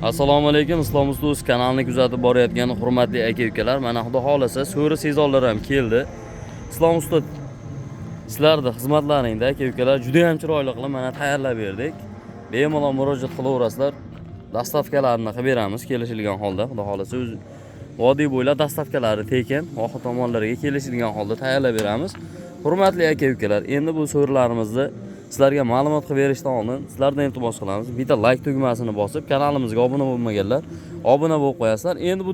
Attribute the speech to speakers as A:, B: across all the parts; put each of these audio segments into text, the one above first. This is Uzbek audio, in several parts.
A: Assalomu alaykum, Islom Ustoz kanalini kuzatib borayotgan hurmatli aka-ukalar. Mana xudo xolasa so'ri sezonlar ham keldi. Islom Ustoz sizlarni xizmatlaringda aka-ukalar juda ham chiroyli qilib mana tayyorlab berdik. Bemalol murojaat qilaverasizlar. Dastavkalarni qilib beramiz kelishilgan holda. Xudo xolasa o'z vodiy bo'ylab dastavkalari tekin, oxir tomonlariga kelishilgan holda tayyorlab beramiz. Hurmatli aka-ukalar, endi bu so'rlarimizni sizlarga ma'lumot qilib berishdan oldin sizlardan iltimos qilamiz. Bitta like tugmasini bosib, kanalimizga obuna bo'lmaganlar obuna bo'lib qo'yasizlar. Endi bu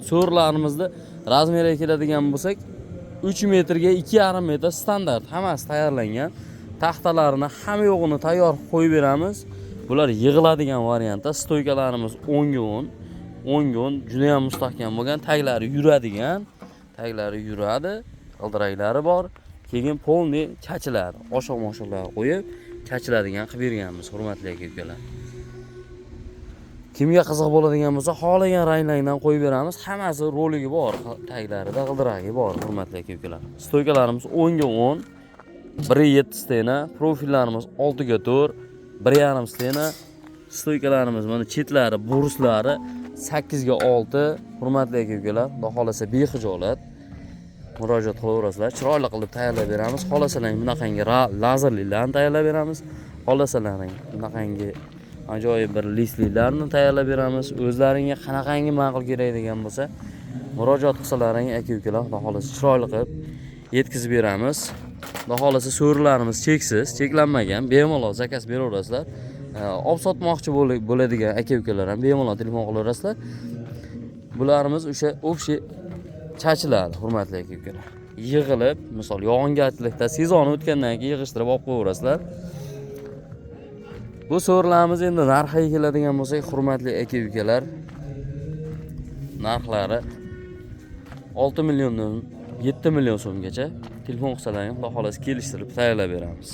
A: so'rlarimizni razmeriga keladigan bo'lsak, 3 metrga 2,5 metr standart, hammasi tayyorlangan. Taxtalarini hamma yo'g'ini tayyor qo'yib beramiz. Bular yig'iladigan variantda, stoykalarimiz 10 ga 10 juda ham mustahkam bo'lgan, taglari yuradi, g'ildiraklari bor. Keyin polni chachiladi. Oshoq-moshoqlar qo'yib, chachiladigan qilib berganmiz, hurmatli aka-ukalar. Kimga qiziq bo'ladigan bo'lsa, xohlagan ranglardan qo'yib beramiz. Hammasi roligi bor, taglarida g'ildiragi bor, hurmatli aka-ukalar. Stoykalarimiz 10 ga 10, 1,7 stena, profillarimiz 6 ga 4, 1,5 stena. Stoykalarimiz mana chetlari, buruslari 8 ga 6, hurmatli aka-ukalar. Xudo xolasa bexijolat murojaat qilaverasizlar. Chiroyli qilib tayyorlab beramiz. Xohlasalaring bunaqangi lazerlilarni tayyorlab beramiz. Xohlasalaring bunaqangi ajoyib bir listlilarni tayyorlab beramiz. O'zlaringga qanaqangi ma'qul kerak bo'lsa, murojaat qilsalaring aka-ukalar, xudo xolasa chiroyli qilib yetkazib beramiz. Xudo xolasa so'rlarimiz cheksiz, cheklanmagan, bemalol zakaz beraverasizlar. Olib sotmoqchi bo'ladigan aka-ukalar ham bemalol telefon qilaverasizlar. Bularimiz o'sha общий chachiladi, hurmatli aka-ukalar. Yig'ilib, misol yog'ingarchilikda sezon o'tgandan keyin yig'ishtirib olib qo'yaverasizlar. Bu so'rlarimiz endi narxiga keladigan bo'lsak, hurmatli aka-ukalar, narxlari 6 milliondan 7 million so'mgacha telefon qilsalaring, xudo xolasa kelishtirib tayyorlab beramiz.